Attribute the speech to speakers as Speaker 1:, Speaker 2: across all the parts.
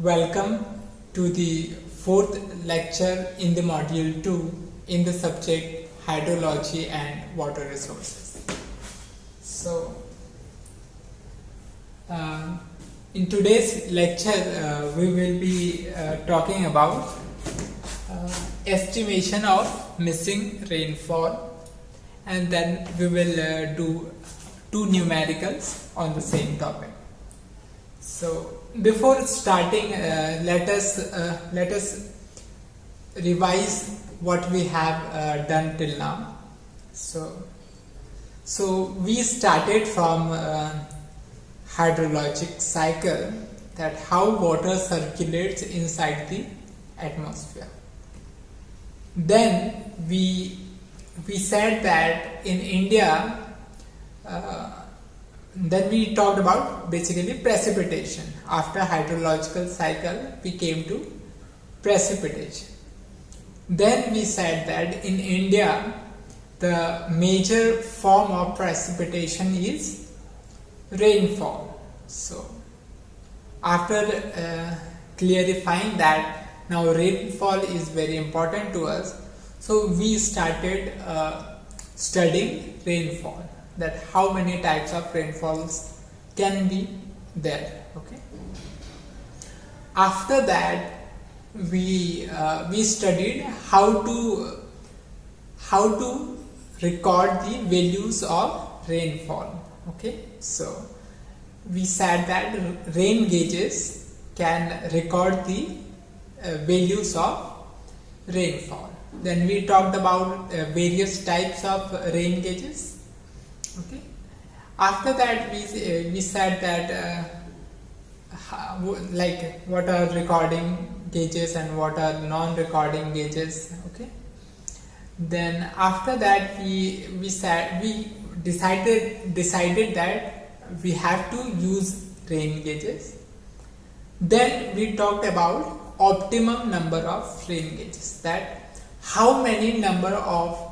Speaker 1: Welcome to the fourth lecture in the module 2 in the subject hydrology and water resources. So, in today's lecture, we will be talking about estimation of missing rainfall, and then we will do two numericals on the same topic. So, before starting, let us revise what we have done till now. So we started from hydrologic cycle, that how water circulates inside the atmosphere. Then we said that in India. Then we talked about basically precipitation. After hydrological cycle, we came to precipitation. Then we said that in India, the major form of precipitation is rainfall. So, after clarifying that now rainfall is very important to us, so we started studying rainfall. That how many types of rainfalls can be there. Okay. After that, we studied how to record the values of rainfall. Okay. So we said that rain gauges can record the values of rainfall. Then we talked about various types of rain gauges. Okay. After that, we said that like what are recording gauges and what are non-recording gauges. Okay. Then after that, we decided that we have to use rain gauges. Then we talked about optimum number of rain gauges. That how many number of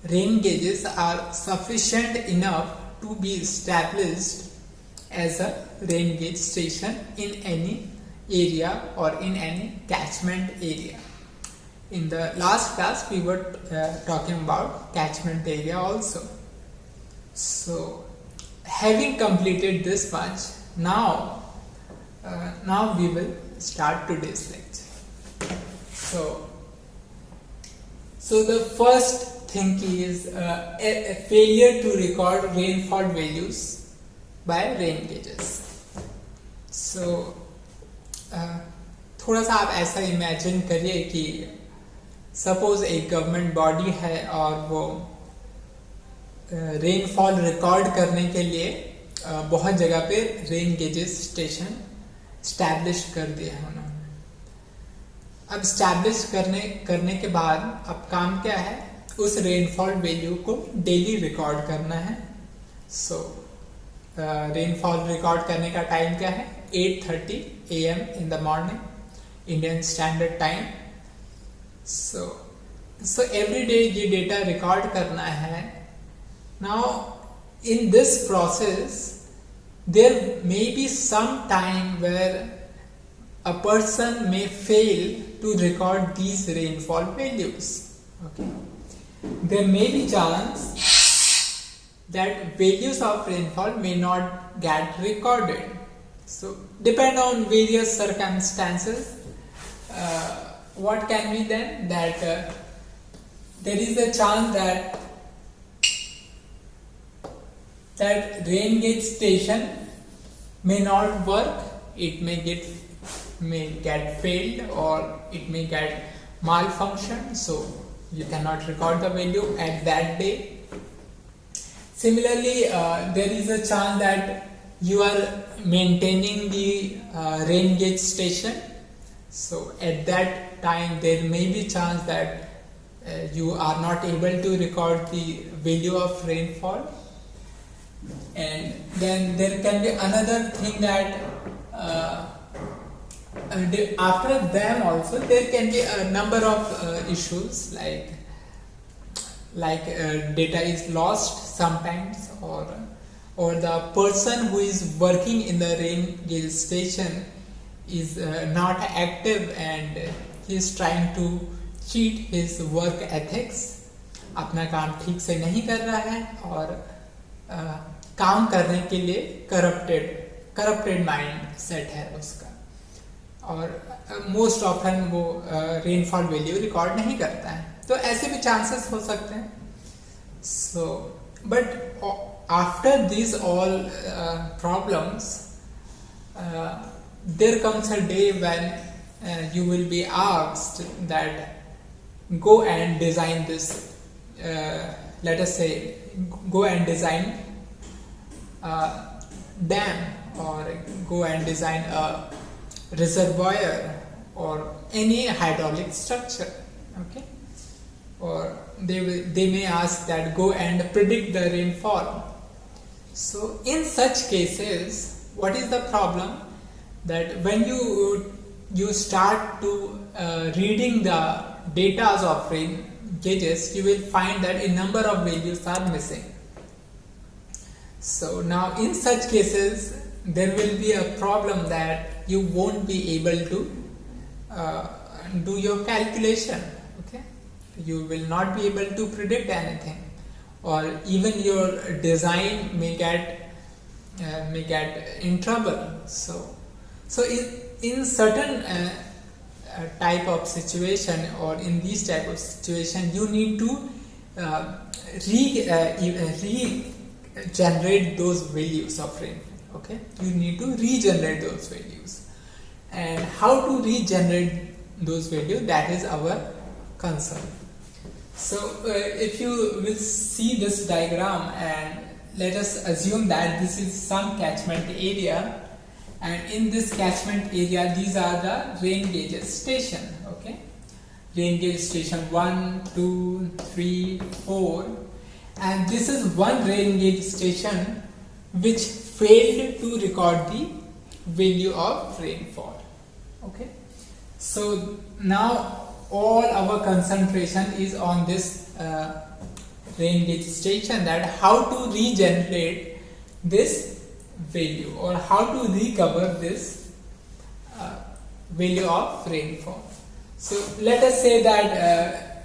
Speaker 1: rain gauges are sufficient enough to be established as a rain gauge station in any area or in any catchment area. In the last class, we were talking about catchment area also. So, having completed this much, now we will start today's lecture. So the first thing is a failure to record rainfall values by rain gauges. So थोड़ा सा आप ऐसा imagine करिए कि suppose एक government body है और वो रेनफॉल रिकॉर्ड करने के लिए बहुत जगह पे रेन गेजेस स्टेशन स्टैब्लिश कर दिए हैं उन्होंने. अब स्टैब्लिश करने के बाद अब काम क्या है, उस रेनफॉल वैल्यू को डेली रिकॉर्ड करना है. सो रेनफॉल रिकॉर्ड करने का टाइम क्या है, 8:30 AM in the morning Indian standard time. So every day ये डेटा रिकॉर्ड करना है. Now in this process there may be some time where a person may fail to record these rainfall values. Okay. There may be chance that values of rainfall may not get recorded. So, depend on various circumstances. What can be then? That there is a chance that rain gauge station may not work. It may get failed or it may get malfunction, so you cannot record the value at that day. Similarly, there is a chance that you are maintaining the rain gauge station, so at that time there may be chance that you are not able to record the value of rainfall. And then there can be another thing that after them also there can be a number of issues like data is lost sometimes, or the person who is working in the rain gauge station is not active and he is trying to cheat his work ethics, अपना काम ठीक से नहीं कर रहा है और काम करने के लिए करप्टेड माइंड सेट है उसका, और मोस्ट ऑफन वो रेनफॉल वैल्यू रिकॉर्ड नहीं करता है। तो ऐसे भी चांसेस हो सकते हैं। So but after this all problems there comes a day when you will be asked that go and design this, let us say go and design a dam or go and design a reservoir or any hydraulic structure, okay, or they may ask that go and predict the rainfall. So in such cases, what is the problem? That when you start to reading the data of rain gauges, you will find that a number of values are missing. So now in such cases there will be a problem that you won't be able to do your calculation, okay, you will not be able to predict anything, or even your design may get in trouble. So in certain type of situation, or in these type of situation, you need to regenerate those values of rain. Okay, you need to regenerate those values, and how to regenerate those values, that is our concern. So if you will see this diagram, and let us assume that this is some catchment area, and in this catchment area these are the rain gauges station, okay, rain gauge station 1, 2, 3, 4, and this is one rain gauge station which failed to record the value of rainfall, okay. So now all our concentration is on this rain gauge station, that how to regenerate this value or how to recover this value of rainfall. So let us say that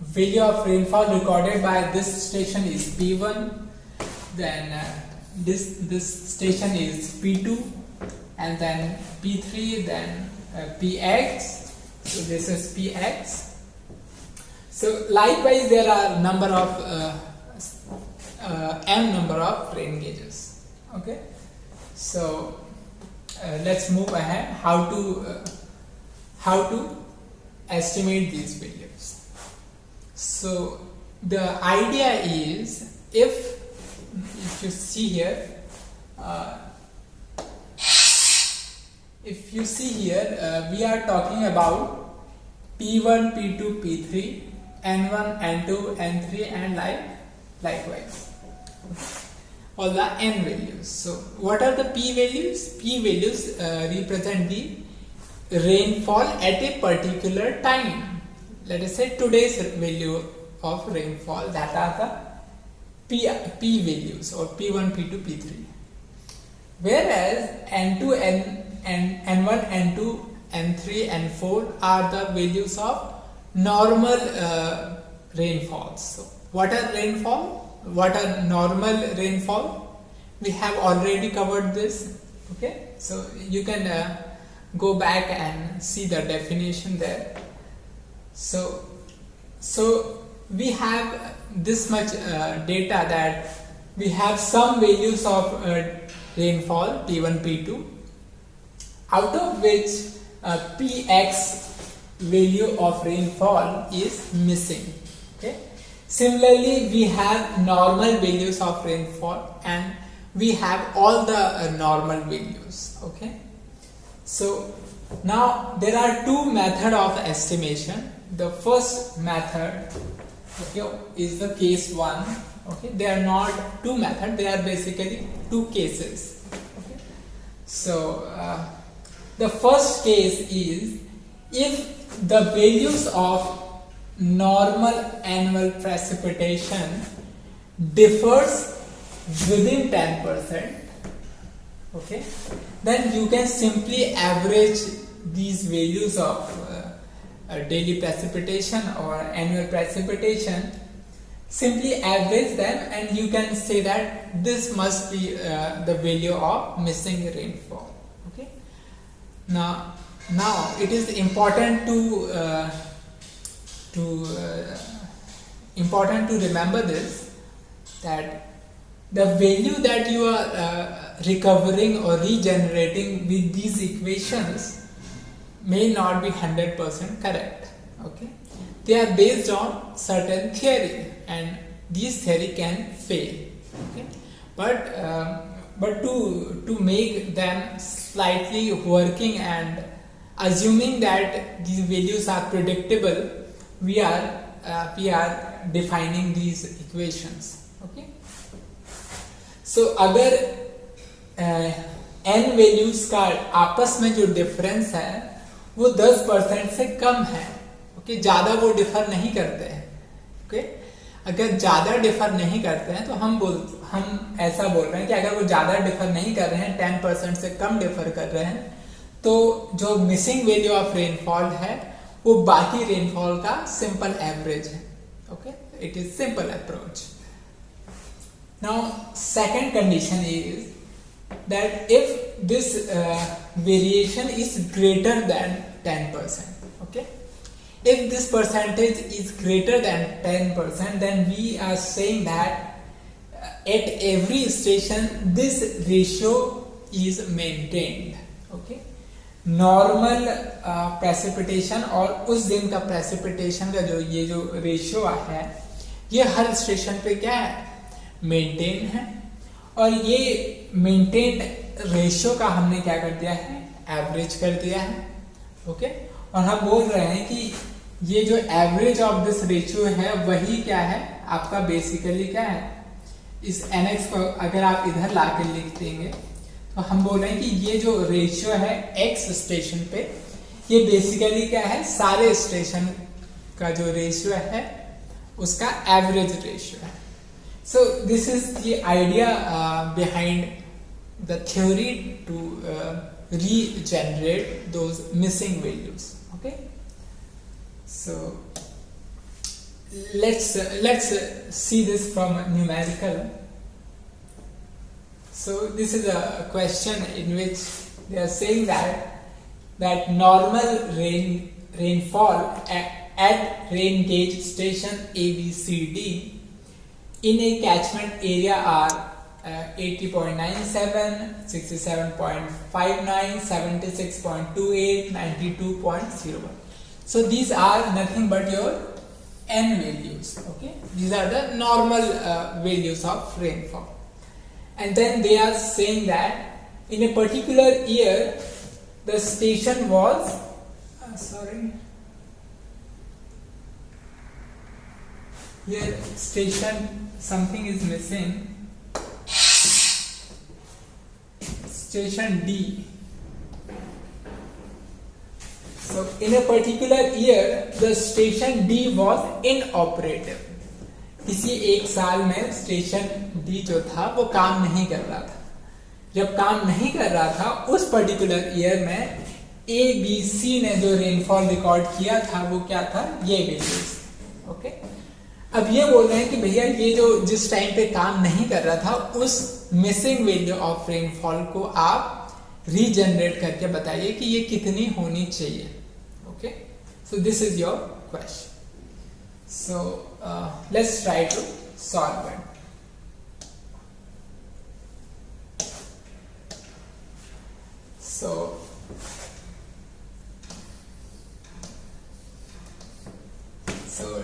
Speaker 1: value of rainfall recorded by this station is P1, then this station is P2, and then P3, then Px. So this is Px. So likewise there are number of m number of rain gauges. Okay, so let's move ahead. How to estimate these values? So the idea is, if you see here, we are talking about P1, P2, P3, N1, N2, N3, and likewise. All the n values. So what are the p values? P values represent the rainfall at a particular time. Let us say today's value of rainfall, that are the p values, or P1, P2, P3. Whereas N2, N1, N2, N3, N4 are the values of normal rainfalls. So what are rainfall? What are normal rainfall? We have already covered this, okay, so you can go back and see the definition there. So we have this much data, that we have some values of rainfall P1, P2, out of which Px value of rainfall is missing, okay. Similarly, we have normal values of rainfall, and we have all the normal values, okay. So now there are two methods of estimation. The first method, okay, is the case 1, okay. They are not two methods, they are basically two cases, okay. So the first case is, if the values of normal annual precipitation differs within 10%, Okay, then you can simply average these values of daily precipitation or annual precipitation. Simply average them and you can say that this must be the value of missing rainfall. Okay, now it is important to remember this, that the value that you are recovering or regenerating with these equations may not be 100% correct. Okay, they are based on certain theory and this theory can fail. Okay, but to make them slightly working and assuming that these values are predictable, we are defining these equations. Okay, so अगर n values का आपस में जो difference है वो 10% से कम है, okay, ज्यादा वो डिफर नहीं करते हैं, ओके, अगर ज्यादा डिफर नहीं करते हैं तो हम ऐसा बोल रहे हैं कि अगर वो ज्यादा डिफर नहीं कर रहे हैं, 10% से कम डिफर कर रहे हैं, तो जो मिसिंग वैल्यू ऑफ रेनफॉल है वो बाकी रेनफॉल का सिंपल एवरेज है. Okay, it is simple approach. Now, second condition is that if this variation is greater than 10%, okay, if this percentage is greater than 10%, then we are saying that at every station this ratio is maintained. Okay, normal precipitation और उस दिन का precipitation का जो ratio है ये हर station पे क्या है, मेंटेन है. और ये मेंटेन रेशियो का हमने क्या कर दिया है, एवरेज कर दिया है. ओके, और हम बोल रहे हैं कि ये जो एवरेज ऑफ दिस रेशियो है वही क्या है आपका बेसिकली क्या है, इस nx को अगर आप इधर लाके लिख देंगे तो हम बोल रहे हैं कि ये जो रेशियो है x स्टेशन पे, ये बेसिकली क्या है, सारे स्टेशन का जो रेशियो है उसका एवरेज रेशियो है. So this is the idea behind the theory to regenerate those missing values. Okay, so let's see this from numerical. So this is a question in which they are saying that normal rainfall at rain gauge station ABCD in a catchment area are 80.97, 67.59, 76.28, 92.01. So these are nothing but your n values. Okay, these are the normal values of rainfall. And then they are saying that in a particular year the station was here station something is missing, station D. So in a particular year the station D was inoperative. किसी एक साल में station D जो था वो काम नहीं कर रहा था. जब काम नहीं कर रहा था उस पर्टिकुलर ईयर में ABC ने जो रेनफॉल रिकॉर्ड किया था वो क्या था, ये वैल्यूज. ओके, अब ये बोल रहे हैं कि भैया ये जो जिस टाइम पे काम नहीं कर रहा था उस मिसिंग वैल्यू ऑफ रेनफॉल को आप रीजनरेट करके बताइए कि ये कितनी होनी चाहिए. Okay, so this is your question. So let's try to solve it. So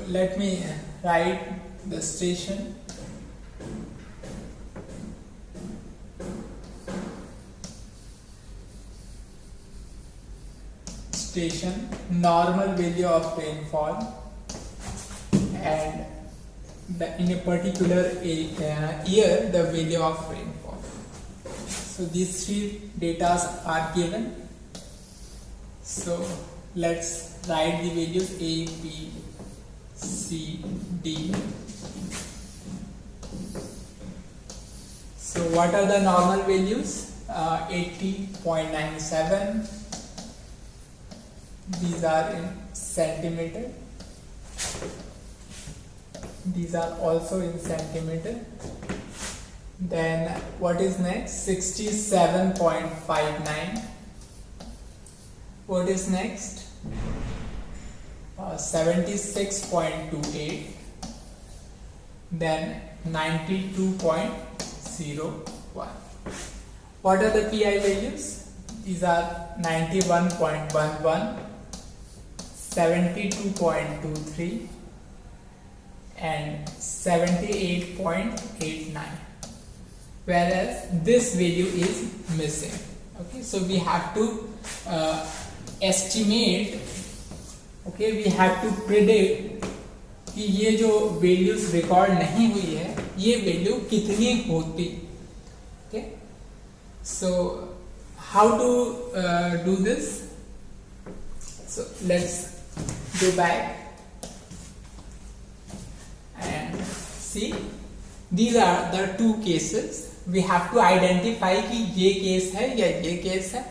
Speaker 1: let me write the station. Station normal value of rainfall and in a particular year the value of rainfall. So these three data are given. So let's write the values A, B, C, D. So what are the normal values? 80.97. These are in centimeter. These are also in centimeter. Then what is next? 67.59. What is next? 76.28. Then 92.01. What are the PI values? These are 91.11, 72.23 and 78.89, whereas this value is missing. Okay, so we have to estimate, okay, we have to predict कि ये जो values record नहीं हुई है ये value कितनी होती. Okay, so how to do this? So let's go back and see. These are the two cases. We have to identify कि ये केस है या ये केस है.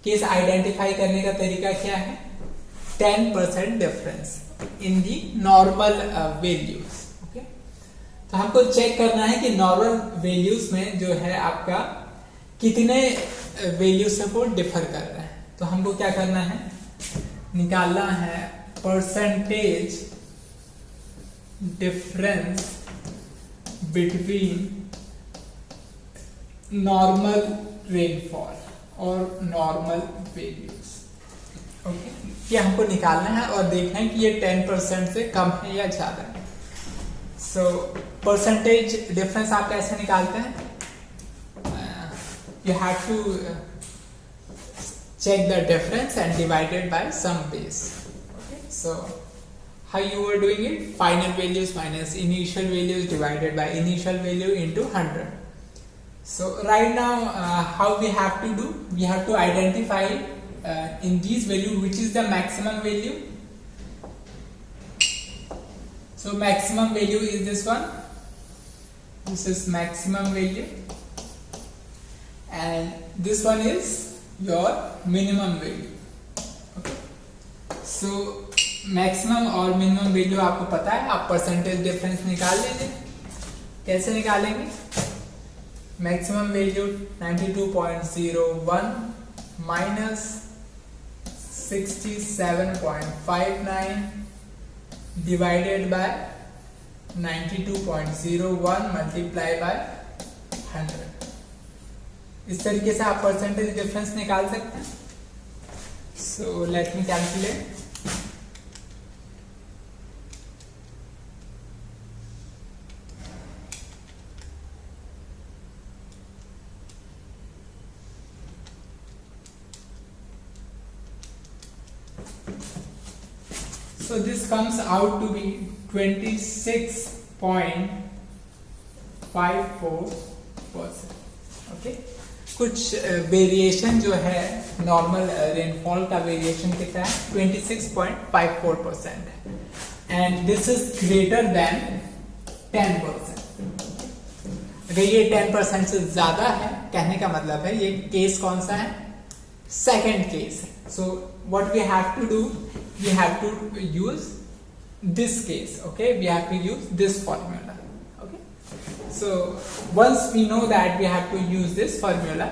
Speaker 1: केस आइडेंटिफाई करने का तरीका क्या है? 10% difference in the normal values. Okay, तो हमको चेक करना है कि नॉर्मल वैल्यूज में जो है आपका कितने वैल्यू से वो डिफर कर रहे हैं. तो हमको क्या करना है? निकालना है percentage difference between normal rainfall और नॉर्मल वैल्यूज. ओके, ये हमको निकालना है और देखना है कि ये 10% से कम है या ज्यादा है. सो परसेंटेज डिफरेंस आप कैसे निकालते हैं? You have to check the difference and divide it by some base. Okay, so how you were doing it? Final values minus initial values divided by initial value into 100. So right now how we have to do? We have to identify in these value which is the maximum value. So maximum value is this one. This is maximum value and this one is your minimum value. Okay, so maximum और minimum value आपको पता है. आप percentage difference निकाल लीजिए. कैसे निकालेंगे? maximum value 92.01 minus 67.59 divided by 92.01 multiply by 100. इस तरीके से आप परसेंटेज डिफरेंस निकाल सकते हैं. So let me calculate. So this comes out to be 26.54%. Okay, कुछ वेरिएशन जो है नॉर्मल रेनफॉल का वेरिएशन कितना है? 26.54% है and this is greater than 10%. अगर ये 10% से ज्यादा है, कहने का मतलब है ये केस कौन सा है? सेकेंड केस है. So what we have to do? We have to use this case. Okay, we have to use this formula. So once we know that we have to use this formula,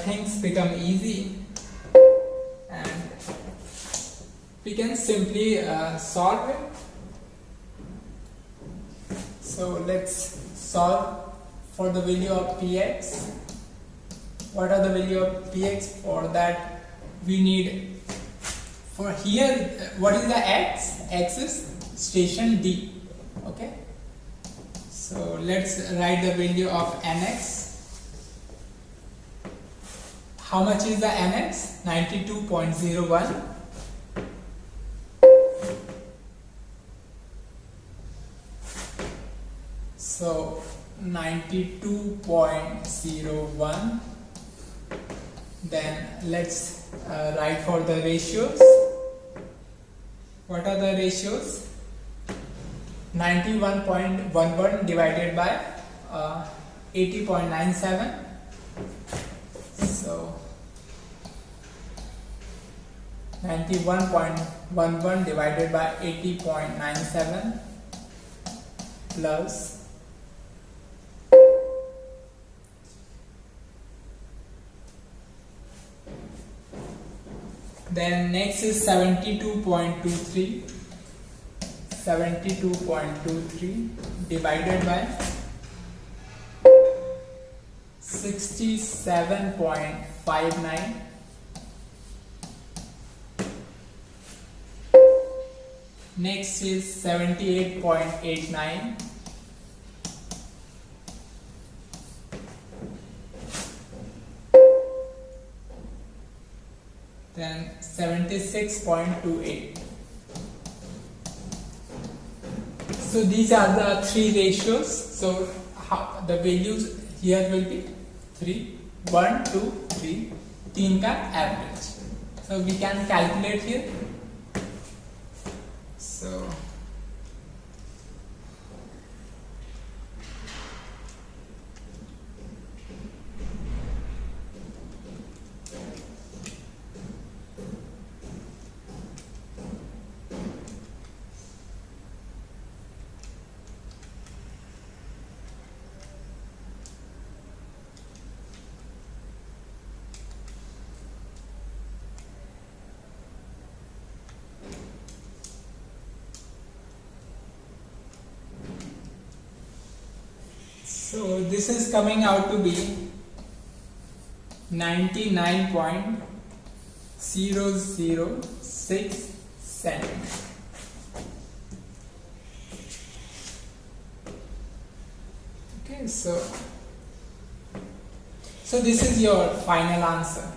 Speaker 1: things become easy and we can simply solve it. So let's solve for the value of px. What are the value of px? For that we need, for here what is the x? X is station D. Okay, so let's write the value of nx. How much is the nx? 92.01. So 92.01. Then let's write for the ratios. What are the ratios? 91.11 divided by 80.97 91.11 divided by 80.97 plus then next is 72.23 divided by 67.59 next is 78.89 then 76.28. So these are the three ratios. So the values here will be 3, 1, 2, 3, 3 का average. So we can calculate here. So this is coming out to be 99.006 centimeters. Okay, so this is your final answer.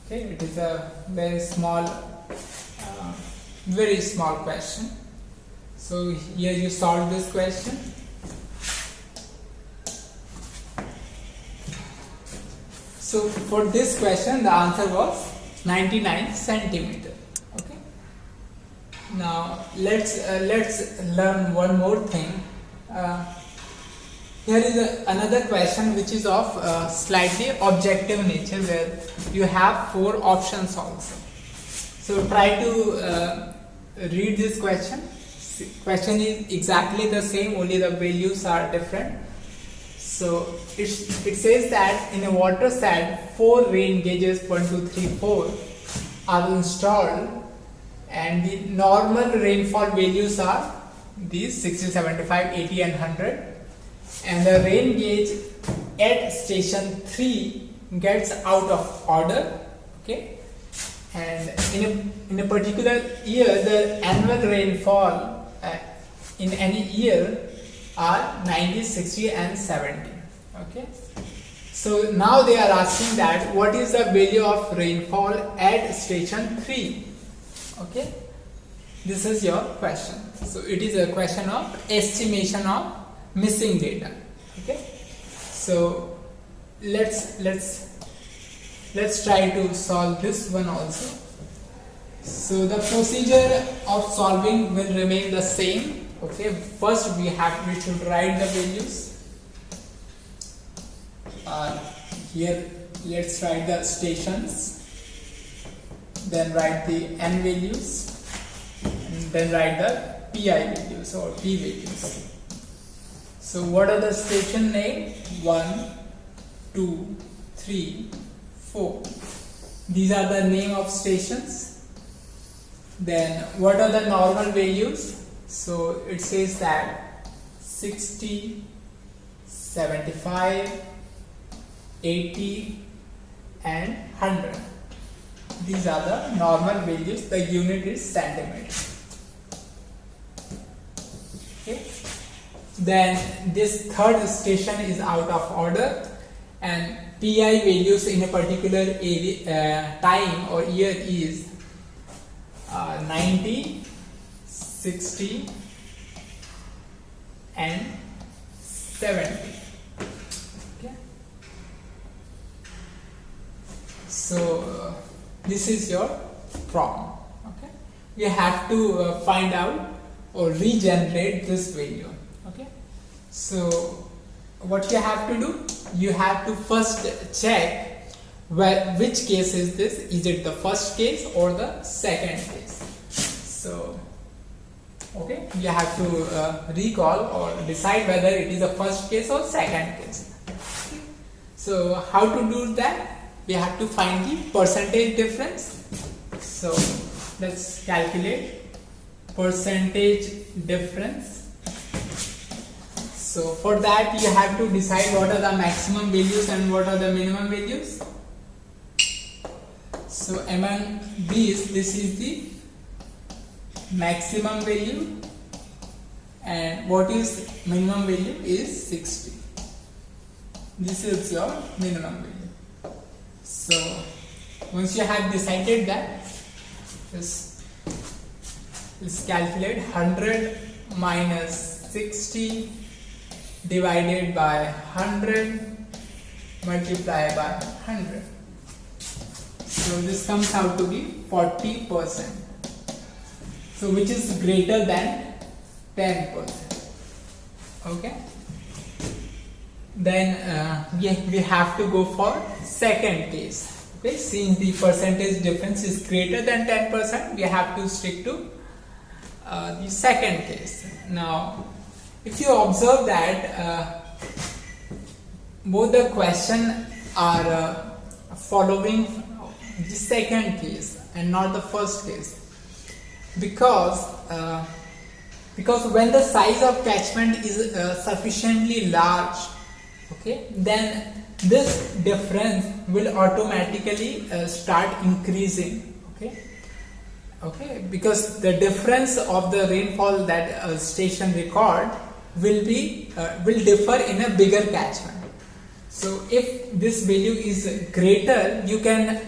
Speaker 1: Okay, it is a very small question. So here you solve this question. So for this question the answer was 99 centimeter. Okay. Now let's learn one more thing. Here is another question which is of slightly objective nature, where you have 4 options also. So try to read this question. Question is exactly the same, only the values are different. So it says that in a water shed 4 rain gauges 1, 2, 3, 4 are installed, and the normal rainfall values are these 60, 75, 80 and 100, and the rain gauge at station 3 gets out of order. Okay, and in a particular year the annual rainfall in any year are 90, 60 and 70. Okay, so now they are asking that what is the value of rainfall at station 3. Okay, this is your question. So it is a question of estimation of missing data. Okay, so let's try to solve this one also. So the procedure of solving will remain the same. Okay, first we should write the values. Here let's write the stations, then write the n values, and then write the pi values or p values. So what are the station name? 1, 2, 3, 4. These are the name of stations. Then what are the normal values? So it says that 60, 75, 80 and 100. These are the normal values. The unit is centimeter. Okay. Then this third station is out of order, and pi values in a particular area, time or year is 90, 60 and 70. Okay. So this is your problem. Okay, you have to find out or regenerate this value. Okay, so what you have to do, you have to first check which case is this? Is it the first case or the second case? So okay, you have to recall or decide whether it is the first case or second case. So how to do that? We have to find the percentage difference. So let's calculate percentage difference. So for that you have to decide what are the maximum values and what are the minimum values. So among these, this is the maximum value and what is minimum value is 60. This is your minimum value. So once you have decided that, let's calculate 100 minus 60 divided by 100 multiplied by 100. So this comes out to be 40%. So which is greater than 10%. Okay. Then we have to go for second case. Okay. Since the percentage difference is greater than 10%, we have to stick to the second case. Now, if you observe that both the question are following the second case and not the first case, because when the size of catchment is sufficiently large, okay, then this difference will automatically start increasing. Okay, because the difference of the rainfall that a station record will differ in a bigger catchment. So if this value is greater, you can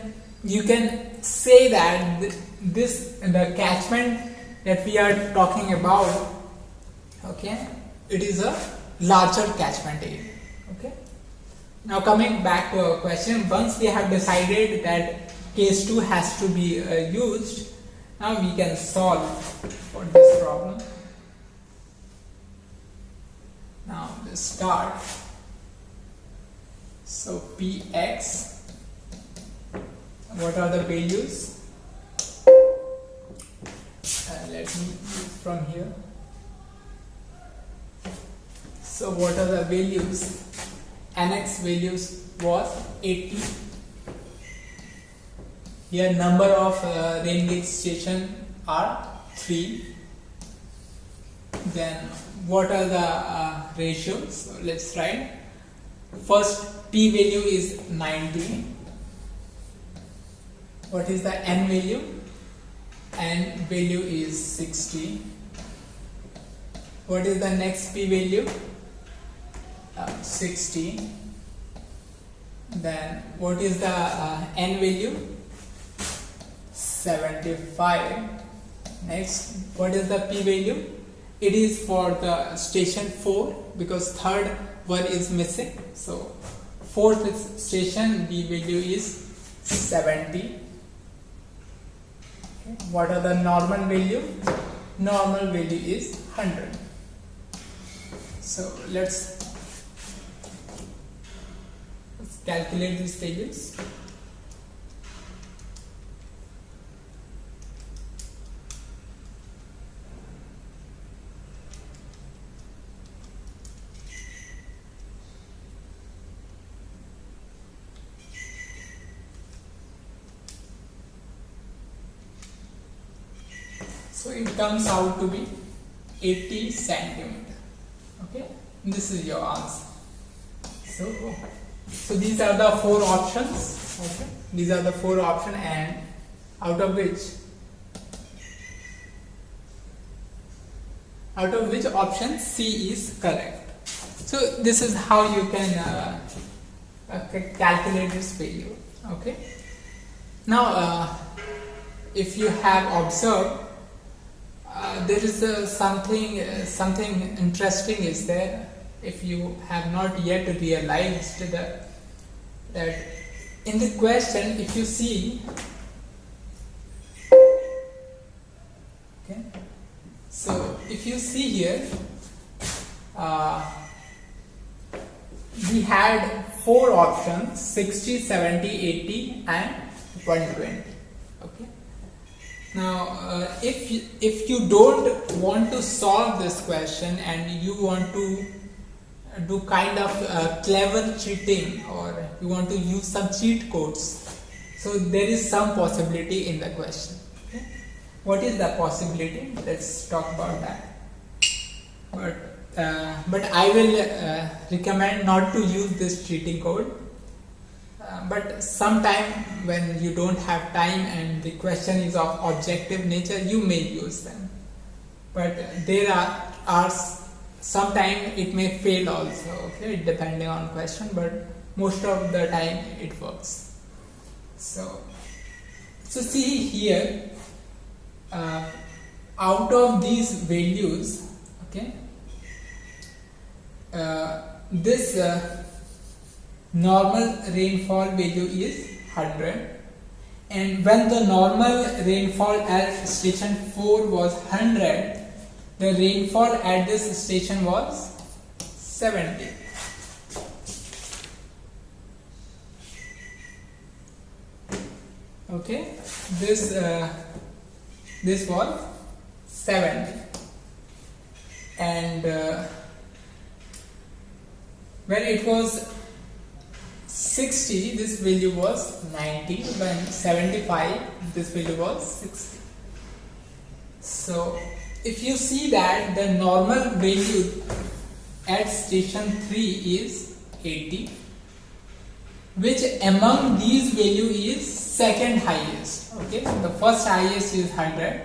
Speaker 1: say that the catchment that we are talking about, okay, it is a larger catchment area. Okay. Now coming back to our question, once we have decided that case 2 has to be used, now we can solve for this problem. Now let's start. So Px, what are the values? Let me use from here. So what are the values? Nx values was 80. Here number of rain gauge station are 3. Then what are the ratios? So let's write. First P value is 90. What is the N value? N value is 60. What is the next P value? 60. Then what is the N value? 75. Next, what is the P value? It is for the station 4 because third one is missing. So fourth station B value is 70. Okay. What are the normal value? Normal value is 100. So let's calculate these values. So it comes out to be 80 centimeter. Okay, this is your answer. So these are the 4 options. Okay, these are the 4 options, and out of which option C is correct. So this is how you can calculate this value. Okay. Now, if you have observed, there is something interesting is there. If you have not yet realized that in the question, if you see, okay, so if you see here, we had four options: 60, 70, 80 and 120. Okay. Now if you don't want to solve this question and you want to do kind of clever cheating, or you want to use some cheat codes, so there is some possibility in the question. Okay? What is the possibility? Let's talk about that. But I will recommend not to use this cheating code. But sometime when you don't have time and the question is of objective nature, you may use them. But there are sometime it may fail also. Okay, depending on question, but most of the time it works. So see here, out of these values, okay, this normal rainfall value is 100, and when the normal rainfall at station 4 was 100, the rainfall at this station was 70. Okay, this was 70, and when it was 60, this value was 90. When 75, this value was 60. So if you see that the normal value at station 3 is 80, which among these value is second highest. Okay, the first highest is 100,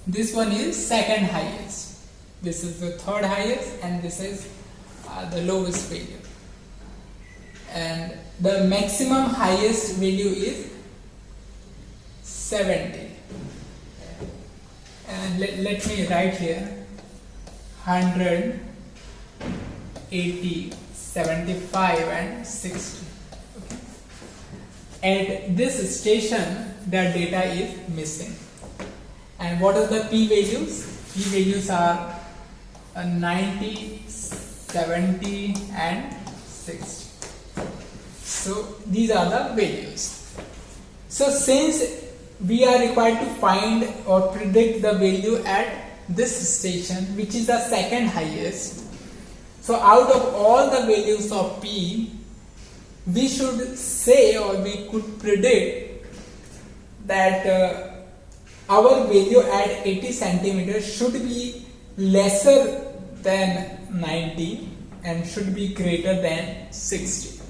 Speaker 1: this one is second highest, this is the third highest, and this is the lowest value, and the maximum highest value is 70. And let me write here 100, 80, 75 and 60. Okay. At this station the data is missing. And what are the p values? P values are 90, 70 and 60. So these are the values. So since we are required to find or predict the value at this station, which is the second highest, so out of all the values of p, we should say, or we could predict that our value at 80 centimeters should be lesser than 90 and should be greater than 60.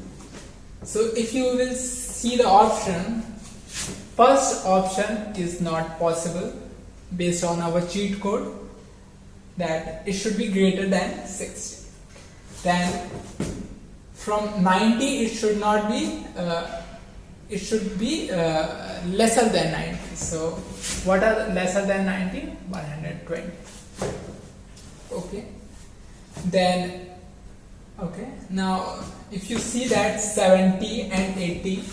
Speaker 1: So if you will see the option, first option is not possible based on our cheat code, that it should be greater than 60. Then from 90 it should not be, it should be lesser than 90. So what are lesser than 90? 120. Okay. Then okay, now if you see that 70 and 80,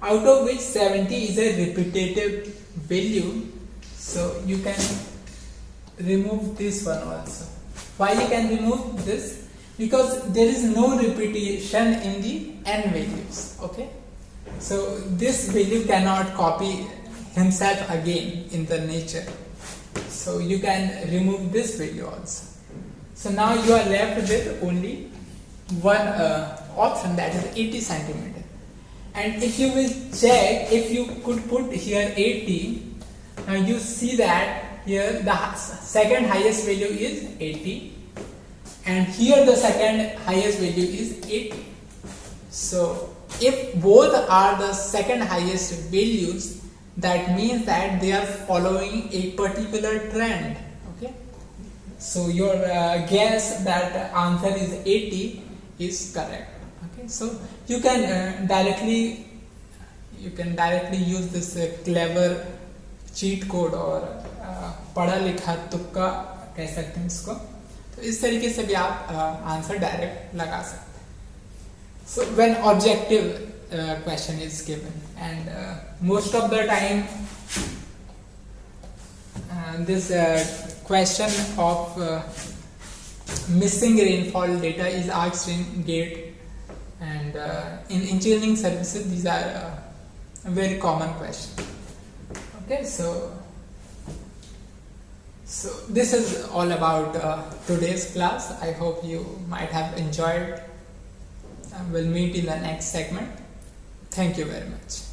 Speaker 1: out of which 70 is a repetitive value, so you can remove this one also. Why you can remove this? Because there is no repetition in the n values. Okay, so this value cannot copy himself again in the nature, so you can remove this value also. So now you are left with only one option, that is 80 centimeter. And if you will check, if you could put here 80, now you see that here the second highest value is 80, and here the second highest value is 80. So if both are the second highest values, that means that they are following a particular trend. Okay, so your guess that the answer is 80 is correct. Okay, so you can directly use this clever cheat code, और पढ़ा लिखा तुक्का कह सकते हैं इसको, तो इस तरीके से भी आप आंसर डायरेक्ट लगा सकते हैं. So when objective question is given, and most of the time this question of missing rainfall data is asked in GATE and in engineering services these are a very common question. Okay, so this is all about today's class. I hope you might have enjoyed. We'll meet in the next segment. Thank you very much.